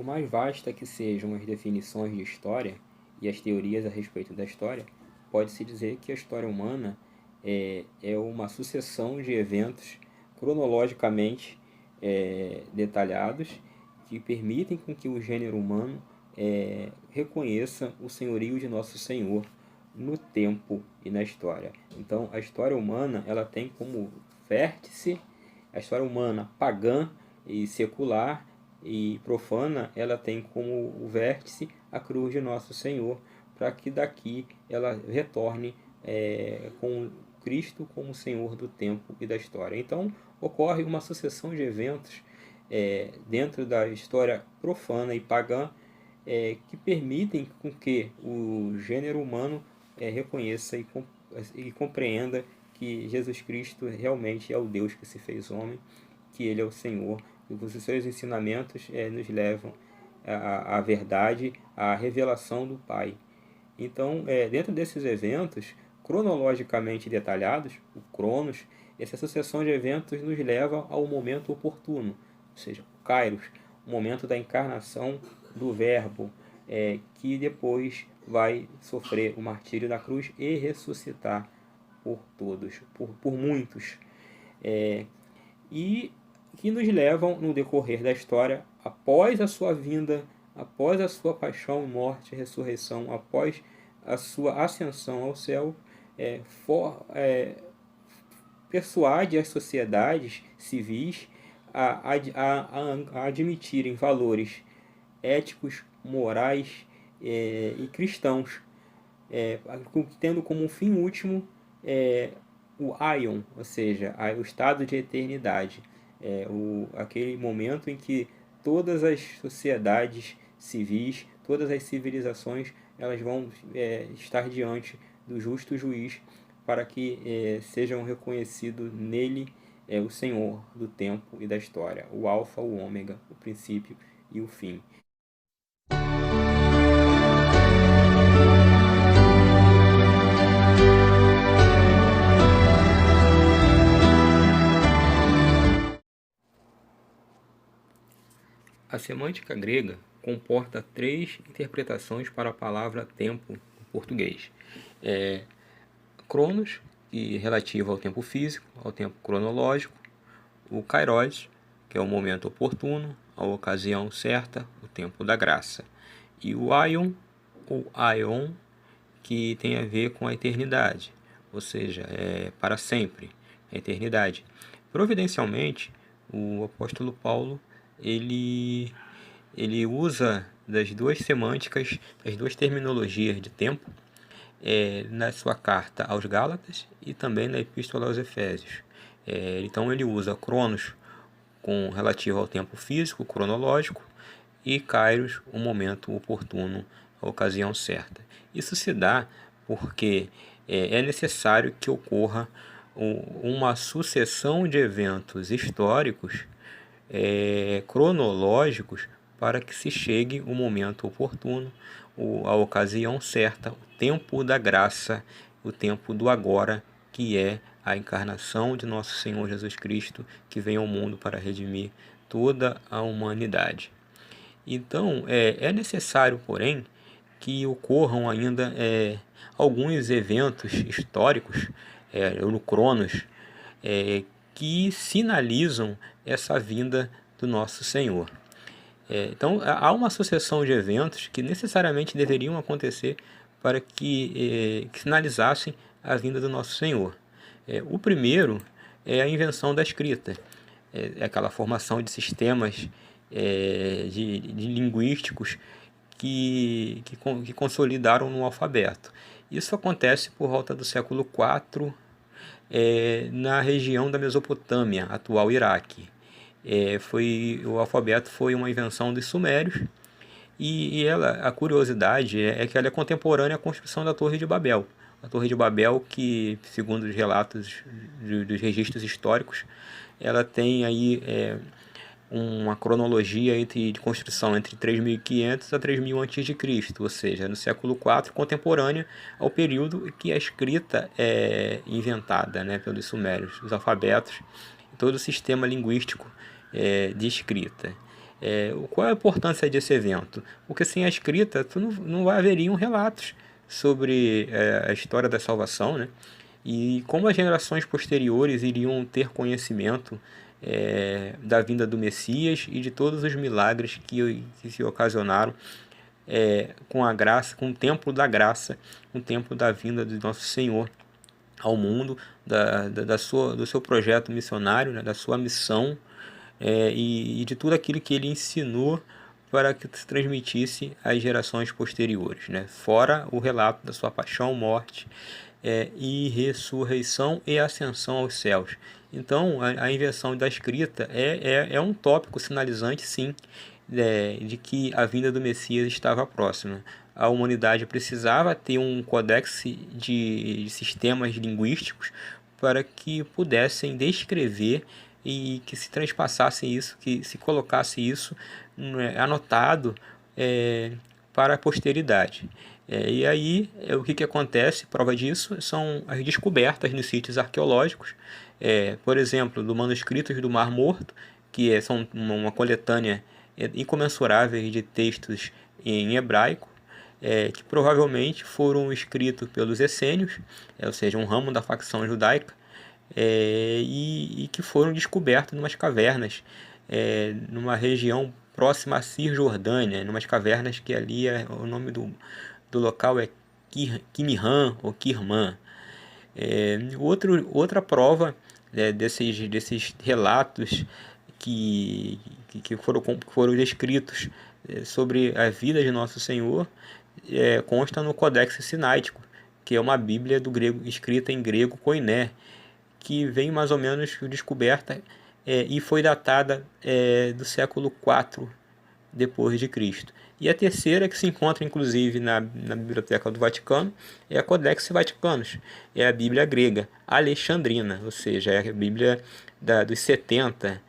por mais vasta que sejam as definições de história e as teorias a respeito da história, pode-se dizer que a história humana é uma sucessão de eventos cronologicamente detalhados que permitem com que o gênero humano reconheça o senhorio de Nosso Senhor no tempo e na história. Então, a história humana ela tem como vértice, a história humana pagã e secular e profana, ela tem como o vértice a cruz de Nosso Senhor, para que daqui ela retorne com Cristo como Senhor do tempo e da história. Então, ocorre uma sucessão de eventos dentro da história profana e pagã que permitem com que o gênero humano reconheça e compreenda que Jesus Cristo realmente é o Deus que se fez homem, que Ele é o Senhor, e que os seus ensinamentos nos levam à verdade, à revelação do Pai. Então, dentro desses eventos, cronologicamente detalhados, o Cronos, essa sucessão de eventos nos leva ao momento oportuno, ou seja, o Kairos, o momento da encarnação do Verbo, que depois vai sofrer o martírio da cruz e ressuscitar por todos, por muitos. E que nos levam, no decorrer da história, após a sua vinda, após a sua paixão, morte e ressurreição, após a sua ascensão ao céu, persuade as sociedades civis a admitirem valores éticos, morais e cristãos, tendo como um fim último o aion, ou seja, o estado de eternidade, aquele momento em que todas as sociedades civis, todas as civilizações, elas vão estar diante do justo juiz para que sejam reconhecidos nele o Senhor do tempo e da história, o Alfa, o Ômega, o princípio e o fim. A semântica grega comporta 3 interpretações para a palavra tempo em português. Cronos, que é relativo ao tempo físico, ao tempo cronológico. O kairos, que é o momento oportuno, a ocasião certa, o tempo da graça. E o aion, ou aion, que tem a ver com a eternidade, ou seja, para sempre, a eternidade. Providencialmente, o apóstolo Paulo ele usa das duas semânticas, das duas terminologias de tempo, na sua carta aos Gálatas e também na epístola aos Efésios. Então ele usa cronos relativo ao tempo físico, cronológico, e kairos, o momento oportuno, a ocasião certa. Isso se dá porque é necessário que ocorra uma sucessão de eventos históricos cronológicos para que se chegue o momento oportuno, a ocasião certa, o tempo da graça, o tempo do agora, que é a encarnação de nosso Senhor Jesus Cristo, que vem ao mundo para redimir toda a humanidade. Então, é necessário, porém, que ocorram ainda alguns eventos históricos no Cronos, que sinalizam essa vinda do nosso Senhor. Então, há uma sucessão de eventos que necessariamente deveriam acontecer para que sinalizassem a vinda do nosso Senhor. O primeiro é a invenção da escrita, aquela formação de sistemas de linguísticos que consolidaram no alfabeto. Isso acontece por volta do século IV, na região da Mesopotâmia, atual Iraque. O alfabeto foi uma invenção dos sumérios e a curiosidade é que ela é contemporânea à construção da Torre de Babel. A Torre de Babel, que, segundo os relatos dos registros históricos, ela tem aí uma cronologia de construção entre 3.500 a 3.000 a.C., ou seja, no século IV, contemporânea ao período em que a escrita é inventada, pelos sumérios, os alfabetos, todo o sistema linguístico de escrita. Qual a importância desse evento? Porque sem a escrita, não haveriam relatos sobre a história da salvação, né? E como as gerações posteriores iriam ter conhecimento da vinda do Messias e de todos os milagres que se ocasionaram com a graça, com o tempo da graça, com o tempo da vinda do nosso Senhor ao mundo, do seu projeto missionário, né, da sua missão, e de tudo aquilo que ele ensinou para que se transmitisse às gerações posteriores, né? Fora o relato da sua paixão, morte, e ressurreição e ascensão aos céus. Então, a invenção da escrita é um tópico sinalizante, sim, de que a vinda do Messias estava próxima. A humanidade precisava ter um códex de sistemas linguísticos para que pudessem descrever e que se transpassasse isso, que se colocasse isso anotado para a posteridade. E aí, o que acontece? Prova disso são as descobertas nos sítios arqueológicos, por exemplo, do manuscritos do Mar Morto, que são uma coletânea incomensurável de textos em hebraico, que provavelmente foram escritos pelos essênios, ou seja, um ramo da facção judaica, e que foram descobertos em umas cavernas, numa região próxima a Cisjordânia, em umas cavernas que ali o nome do local é Qumran ou Qirman. Outra prova desses relatos que foram descritos sobre a vida de Nosso Senhor consta no Codex Sinaítico, que é uma Bíblia do grego, escrita em grego koiné, que vem mais ou menos descoberta e foi datada do século IV depois de Cristo. E a terceira, que se encontra inclusive na Biblioteca do Vaticano, é a Codex Vaticanus, é a Bíblia grega alexandrina, ou seja, é a Bíblia dos 70,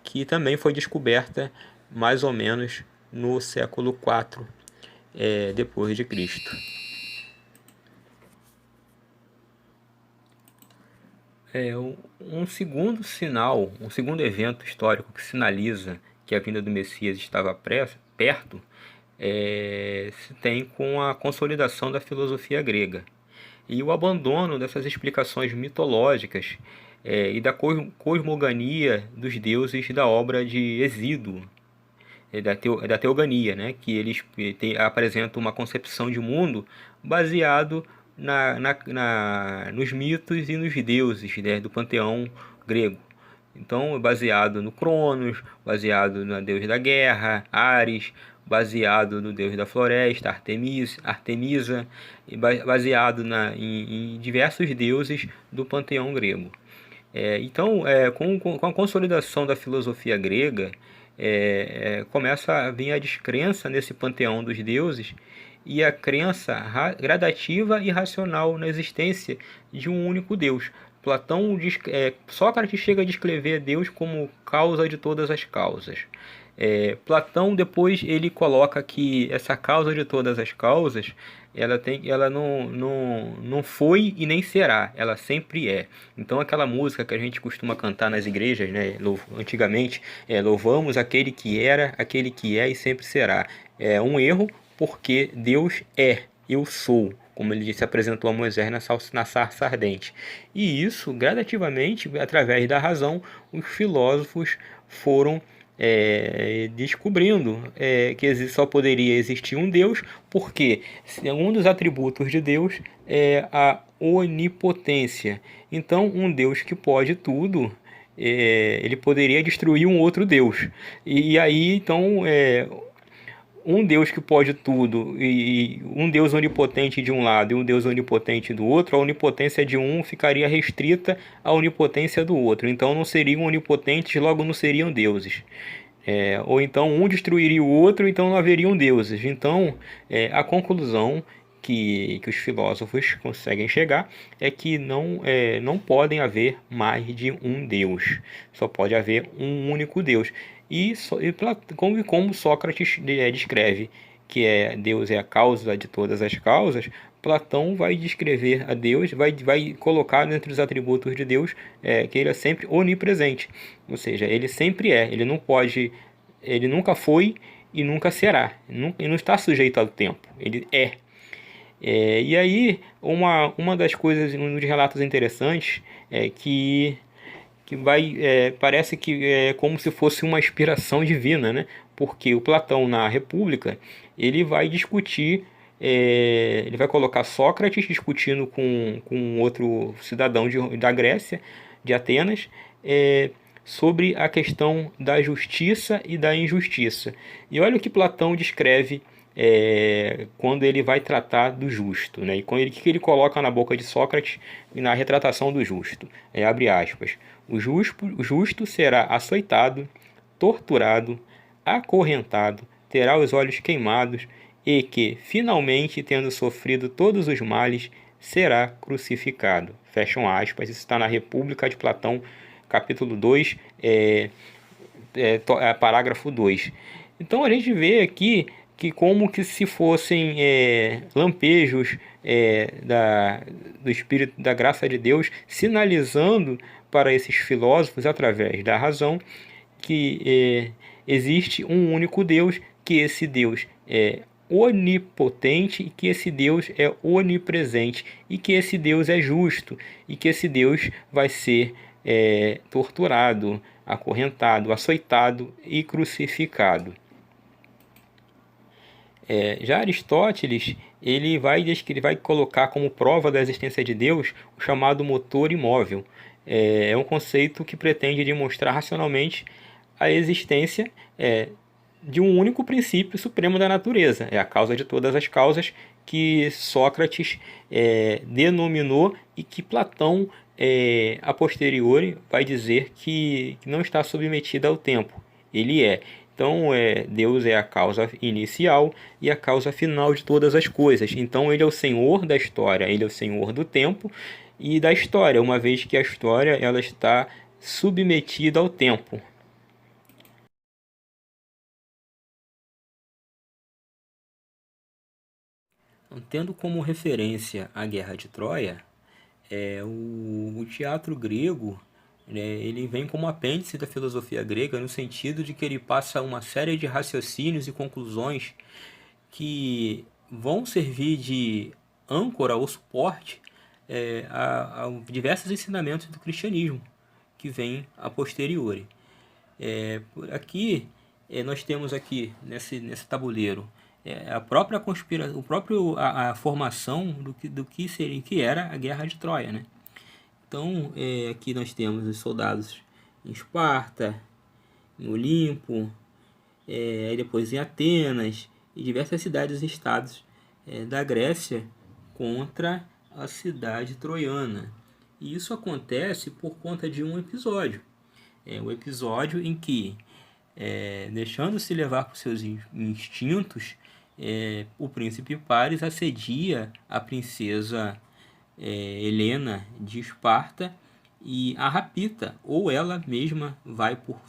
que também foi descoberta mais ou menos no século IV depois de Cristo. Um segundo sinal, um segundo evento histórico que sinaliza que a vinda do Messias estava perto, se tem com a consolidação da filosofia grega e o abandono dessas explicações mitológicas e da cosmogonia dos deuses da obra de Hesíodo, da teogania, né? Que eles apresentam uma concepção de mundo baseado nos mitos e nos deuses, né, do panteão grego. Então, baseado no Cronos, baseado no deus da guerra, Ares, baseado no deus da floresta, Artemisa, e baseado em diversos deuses do panteão grego. Então, com a consolidação da filosofia grega, começa a vir a descrença nesse panteão dos deuses e a crença gradativa e racional na existência de um único Deus. Sócrates chega a descrever Deus como causa de todas as causas. Platão depois ele coloca que essa causa de todas as causas ela não foi e nem será, ela sempre é. Então aquela música que a gente costuma cantar nas igrejas, né, antigamente, louvamos aquele que era, aquele que é e sempre será. É um erro, porque Deus é, eu sou, como ele se apresentou a Moisés na sarça ardente. E isso, gradativamente, através da razão, os filósofos foram descobrindo que só poderia existir um Deus, porque um dos atributos de Deus é a onipotência. Então, um Deus que pode tudo, ele poderia destruir um outro Deus. E aí, então, um Deus que pode tudo e um Deus onipotente de um lado e um Deus onipotente do outro, a onipotência de um ficaria restrita à onipotência do outro. Então não seriam onipotentes, logo não seriam deuses. Ou então um destruiria o outro, então não haveriam deuses. Então a conclusão que os filósofos conseguem chegar é que não podem haver mais de um Deus. Só pode haver um único Deus. Como Sócrates descreve que Deus é a causa de todas as causas, Platão vai descrever a Deus, vai colocar entre os atributos de Deus que ele é sempre onipresente, ou seja, ele sempre ele não pode Ele nunca foi e nunca será. Ele não está sujeito ao tempo. Ele é. E aí, uma das coisas, um dos relatos interessantes é que parece que é como se fosse uma inspiração divina, né? Porque o Platão, na República, ele vai discutir, ele vai colocar Sócrates discutindo com outro cidadão da Grécia, de Atenas, sobre a questão da justiça e da injustiça. E olha o que Platão descreve quando ele vai tratar do justo, né? E o que ele coloca na boca de Sócrates na retratação do justo? Abre aspas. O justo será açoitado, torturado, acorrentado, terá os olhos queimados e que, finalmente, tendo sofrido todos os males, será crucificado. Fecham aspas. Isso está na República de Platão, capítulo 2, parágrafo 2. Então a gente vê aqui que como que se fossem lampejos do Espírito, da graça de Deus, sinalizando para esses filósofos, através da razão, que existe um único Deus, que esse Deus é onipotente e que esse Deus é onipresente e que esse Deus é justo e que esse Deus vai ser torturado, acorrentado, açoitado e crucificado. Já Aristóteles ele vai colocar como prova da existência de Deus o chamado motor imóvel. É um conceito que pretende demonstrar racionalmente a existência de um único princípio supremo da natureza. É a causa de todas as causas que Sócrates denominou e que Platão, a posteriori, vai dizer que não está submetido ao tempo. Ele é. Então, Deus é a causa inicial e a causa final de todas as coisas. Então, ele é o Senhor da história, ele é o Senhor do tempo e da história, uma vez que a história ela está submetida ao tempo. Tendo como referência a Guerra de Troia, o teatro grego, ele vem como apêndice da filosofia grega, no sentido de que ele passa uma série de raciocínios e conclusões que vão servir de âncora ou suporte a diversos ensinamentos do cristianismo que vem a posteriori. Aqui nós temos aqui nesse tabuleiro a própria a formação do que era a Guerra de Troia, né? Então aqui nós temos os soldados em Esparta, em Olimpo, depois em Atenas e diversas cidades e estados da Grécia contra a cidade troiana. E isso acontece por conta de um episódio. O episódio em que, deixando-se levar por seus instintos, o príncipe Paris assedia a princesa Helena de Esparta e a rapta, ou ela mesma vai por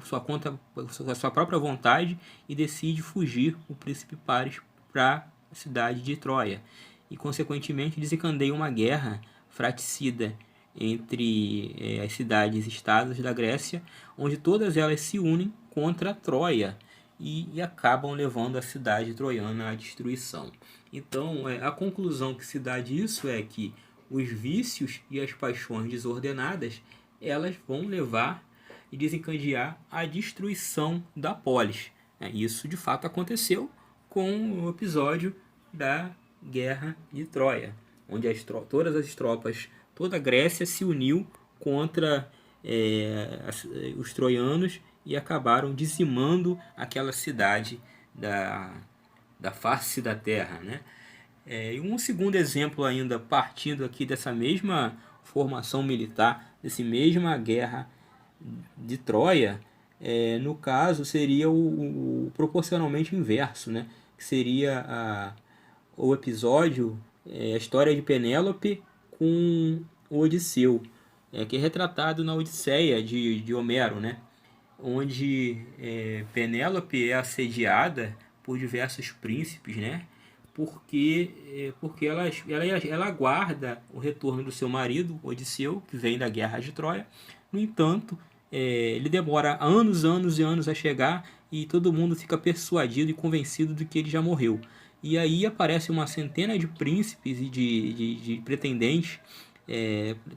sua conta, por sua própria vontade e decide fugir o príncipe Paris para a cidade de Troia e consequentemente desencadeia uma guerra fratricida entre as cidades e estados da Grécia, onde todas elas se unem contra Troia e acabam levando a cidade troiana à destruição. Então, a conclusão que se dá disso é que os vícios e as paixões desordenadas, elas vão levar e desencadear a destruição da polis. Isso, de fato, aconteceu com o episódio da Guerra de Troia, onde todas as tropas, toda a Grécia se uniu contra os troianos e acabaram dizimando aquela cidade da face da terra, né? E um segundo exemplo ainda, partindo aqui dessa mesma formação militar, dessa mesma guerra de Troia, no caso seria o proporcionalmente inverso, né? Que seria o episódio, a história de Penélope com o Odisseu, que é retratado na Odisseia de Homero, né? Onde Penélope é assediada por diversos príncipes, né? Porque ela aguarda o retorno do seu marido, Odisseu, que vem da guerra de Troia. No entanto, ele demora anos, anos e anos a chegar e todo mundo fica persuadido e convencido de que ele já morreu. E aí aparece uma centena de príncipes e de pretendentes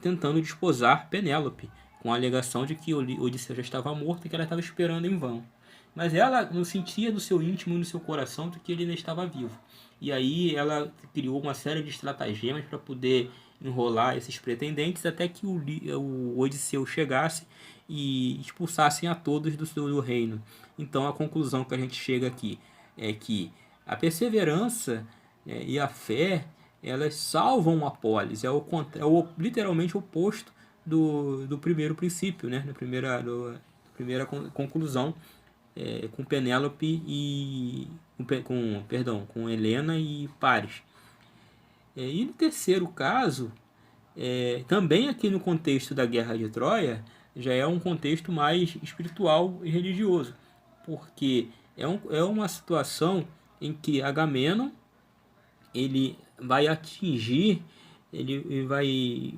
tentando desposar Penélope, com a alegação de que Odisseu já estava morto e que ela estava esperando em vão. Mas ela não sentia no seu íntimo e no seu coração de que ele ainda estava vivo. E aí ela criou uma série de estratagemas para poder enrolar esses pretendentes até que o Odisseu chegasse e expulsassem a todos do reino. Então a conclusão que a gente chega aqui é que a perseverança e a fé elas salvam a polis, literalmente o oposto do primeiro princípio, né? Da primeira conclusão com Penélope e com Helena e Paris. E no terceiro caso, também aqui no contexto da Guerra de Troia, já é um contexto mais espiritual e religioso, porque é uma situação em que Agamenon ele vai atingir ele vai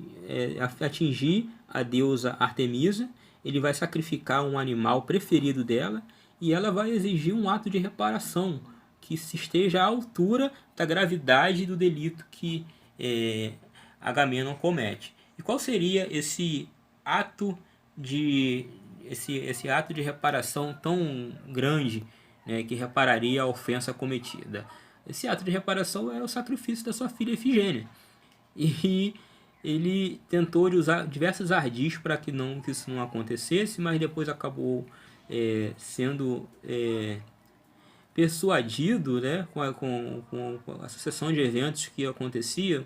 atingir a deusa Artemisa, ele vai sacrificar um animal preferido dela e ela vai exigir um ato de reparação que se esteja à altura da gravidade do delito que Agamenon comete. E qual seria ato de esse ato de reparação tão grande, né, que repararia a ofensa cometida? Esse ato de reparação é o sacrifício da sua filha Efigênia. E ele tentou usar diversos ardis para que isso não acontecesse, mas depois acabou sendo persuadido, né, com a sucessão de eventos que aconteciam,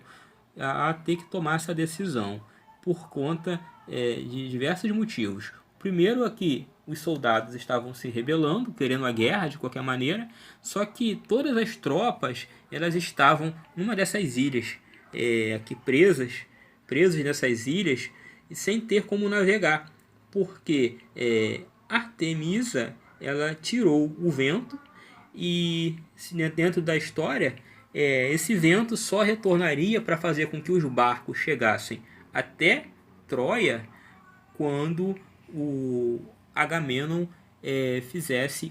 a ter que tomar essa decisão por conta de diversos motivos. O primeiro é que os soldados estavam se rebelando, querendo a guerra de qualquer maneira, só que todas as tropas elas estavam numa dessas ilhas aqui presos nessas ilhas sem ter como navegar, porque Artemisa ela tirou o vento e dentro da história esse vento só retornaria para fazer com que os barcos chegassem até Troia quando o Agamenon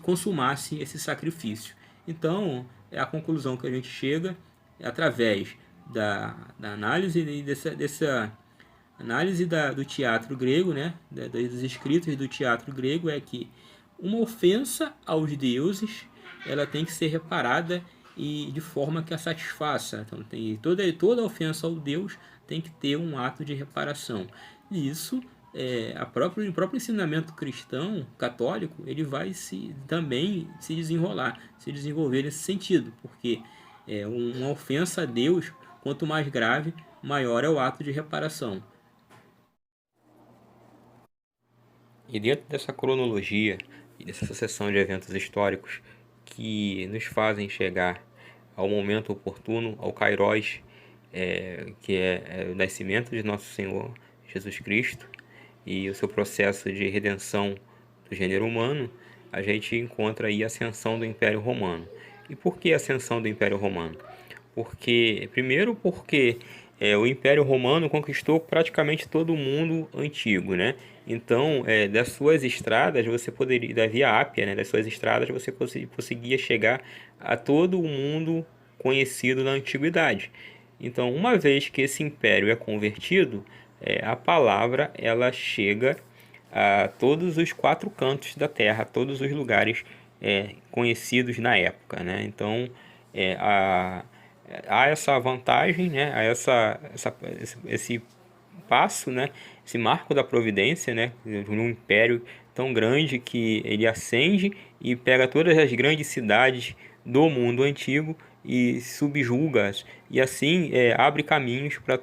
consumasse esse sacrifício. Então, é a conclusão que a gente chega através da análise dessa análise do teatro grego, né, dos escritos do teatro grego, é que uma ofensa aos deuses ela tem que ser reparada e de forma que a satisfaça. Então, toda ofensa ao Deus tem que ter um ato de reparação. E isso, o próprio ensinamento cristão, católico, ele vai também se desenvolver nesse sentido, porque uma ofensa a Deus, quanto mais grave, maior é o ato de reparação. E dentro dessa cronologia e dessa sucessão de eventos históricos que nos fazem chegar ao momento oportuno, ao Kairos, que é o nascimento de nosso Senhor Jesus Cristo e o seu processo de redenção do gênero humano, a gente encontra aí a ascensão do Império Romano. E por que a ascensão do Império Romano? Primeiro porque o Império Romano conquistou praticamente todo o mundo antigo, né? Então, das suas estradas, da Via Ápia, né? Das suas estradas, você conseguia chegar a todo o mundo conhecido na antiguidade. Então, uma vez que esse império é convertido, a palavra ela chega a todos os quatro cantos da terra, a todos os lugares conhecidos na época, né? Então, há essa vantagem, né? Há esse passo, né? Esse marco da providência, né? Num império tão grande que ele ascende e pega todas as grandes cidades do mundo antigo e subjuga-as, e assim abre caminhos para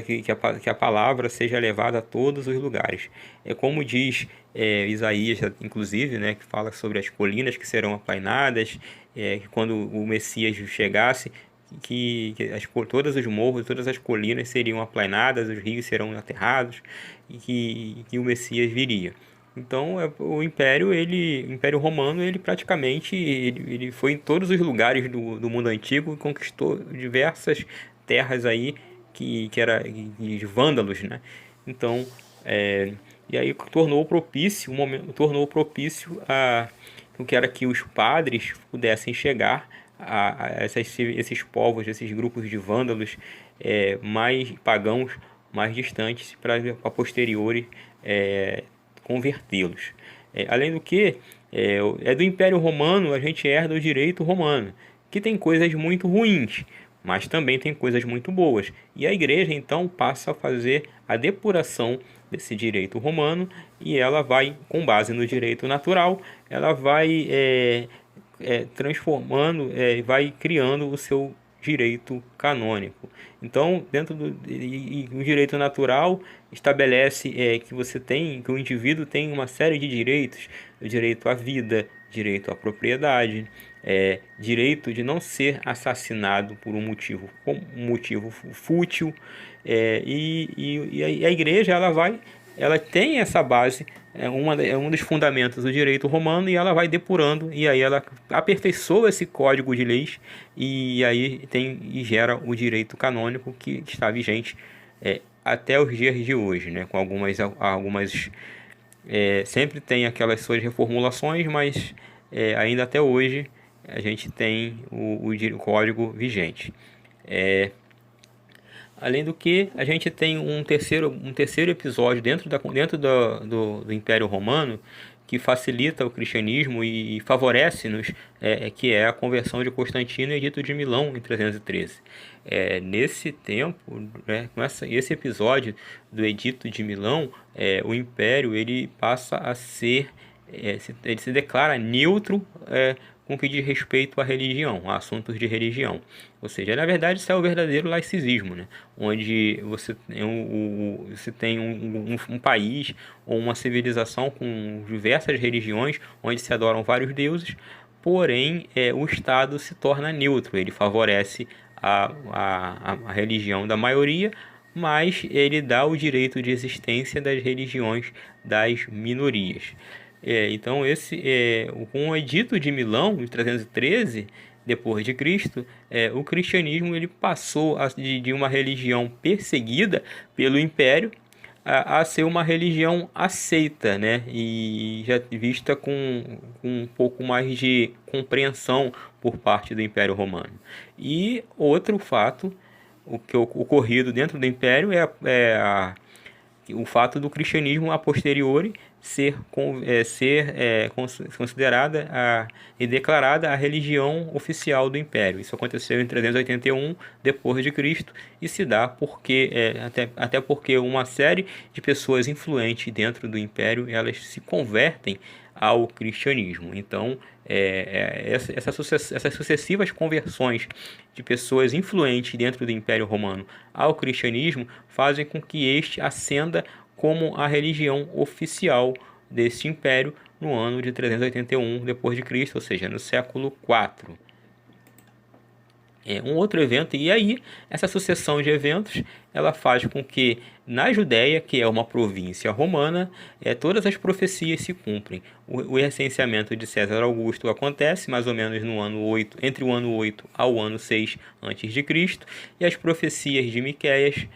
que a palavra seja levada a todos os lugares. É como diz Isaías, inclusive, né, que fala sobre as colinas que serão aplainadas, que quando o Messias chegasse, todos os morros, todas as colinas seriam aplainadas, os rios serão aterrados, e que o Messias viria. Então, o Império Romano, ele praticamente ele foi em todos os lugares do mundo antigo e conquistou diversas terras aí que era de vândalos, né? Então, E aí tornou propício, a o que era que os padres pudessem chegar a esses povos, esses grupos de vândalos mais pagãos, mais distantes, para a posteriori convertê-los. Além do que, do Império Romano a gente herda o direito romano, que tem coisas muito ruins, mas também tem coisas muito boas. E a igreja então passa a fazer a depuração desse direito romano, e ela vai, com base no direito natural, ela vai transformando, vai criando o seu direito canônico. Então, dentro do o direito natural estabelece que o indivíduo tem uma série de direitos: o direito à vida, direito à propriedade, direito de não ser assassinado por um motivo fútil, e a igreja ela tem essa base, um dos fundamentos do direito romano, e ela vai depurando, e aí ela aperfeiçoa esse código de leis, e aí e gera o direito canônico que está vigente até os dias de hoje, né? Com algumas sempre tem aquelas suas reformulações, mas ainda até hoje a gente tem o código vigente. Além do que, a gente tem um terceiro episódio dentro do Império Romano, que facilita o cristianismo e favorece-nos, que é a conversão de Constantino e Edito de Milão em 313. Nesse tempo, com esse episódio do Edito de Milão, o Império ele passa a ser, ele se declara neutro com o que diz respeito à religião, a assuntos de religião. Ou seja, na verdade, isso é o verdadeiro laicismo, né? Onde você tem um país ou uma civilização com diversas religiões, onde se adoram vários deuses, porém o Estado se torna neutro, ele favorece a religião da maioria, mas ele dá o direito de existência das religiões das minorias. Então, com o Edito de Milão, em 313 depois de Cristo, o cristianismo ele passou de uma religião perseguida pelo Império a ser uma religião aceita, né? E já vista com um pouco mais de compreensão por parte do Império Romano. E outro fato, ocorrido dentro do Império o fato do cristianismo a posteriori ser considerada e declarada a religião oficial do Império. Isso aconteceu em 381 depois de Cristo, e se dá até porque uma série de pessoas influentes dentro do Império elas se convertem ao cristianismo. Então, essas sucessivas conversões de pessoas influentes dentro do Império Romano ao cristianismo fazem com que este ascenda como a religião oficial deste império no ano de 381 depois de Cristo, ou seja, no século IV. Um outro evento, e aí essa sucessão de eventos ela faz com que na Judéia, que é uma província romana, todas as profecias se cumprem. O recenseamento de César Augusto acontece mais ou menos no ano 8, entre o ano 8 ao ano 6 a.C., e as profecias de Miqueias,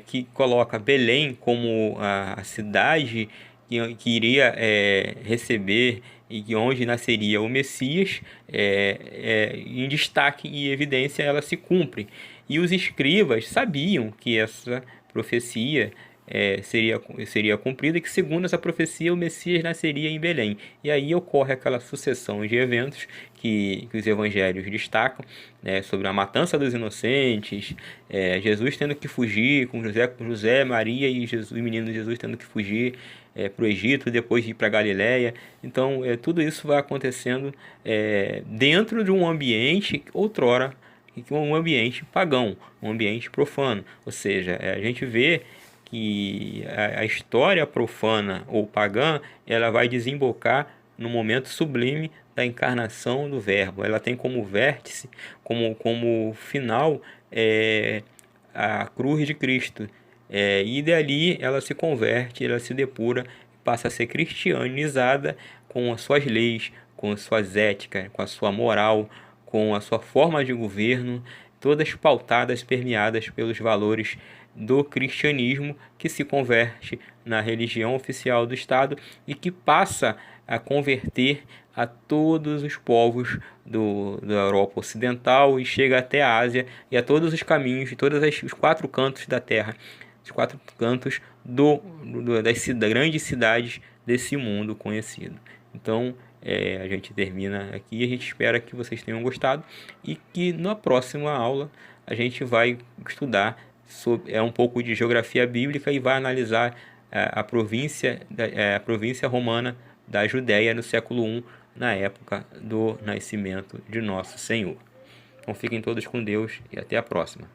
que coloca Belém como a cidade que iria receber e onde nasceria o Messias, em destaque e evidência ela se cumpre. E os escribas sabiam que essa profecia seria cumprida, e que segundo essa profecia o Messias nasceria em Belém. E aí ocorre aquela sucessão de eventos que os evangelhos destacam, né, sobre a matança dos inocentes, Jesus tendo que fugir com José, Maria e Jesus, o menino Jesus tendo que fugir para o Egito, depois de ir para a Galileia. Então tudo isso vai acontecendo dentro de um ambiente outrora, um ambiente pagão, um ambiente profano. Ou seja, a gente vê que a história profana ou pagã ela vai desembocar no momento sublime da encarnação do Verbo. Ela tem como vértice, como final, a cruz de Cristo. E dali ela se converte, ela se depura, passa a ser cristianizada com as suas leis, com as suas éticas, com a sua moral, com a sua forma de governo. todas pautadas, permeadas pelos valores do cristianismo, que se converte na religião oficial do Estado e que passa a converter a todos os povos da Europa Ocidental e chega até a Ásia e a todos os caminhos de todos os 4 cantos da Terra, os 4 cantos das grandes cidades desse mundo conhecido. Então, a gente termina aqui, a gente espera que vocês tenham gostado e que na próxima aula a gente vai estudar sobre um pouco de geografia bíblica e vai analisar a província romana da Judéia no século I, na época do nascimento de nosso Senhor. Então fiquem todos com Deus e até a próxima.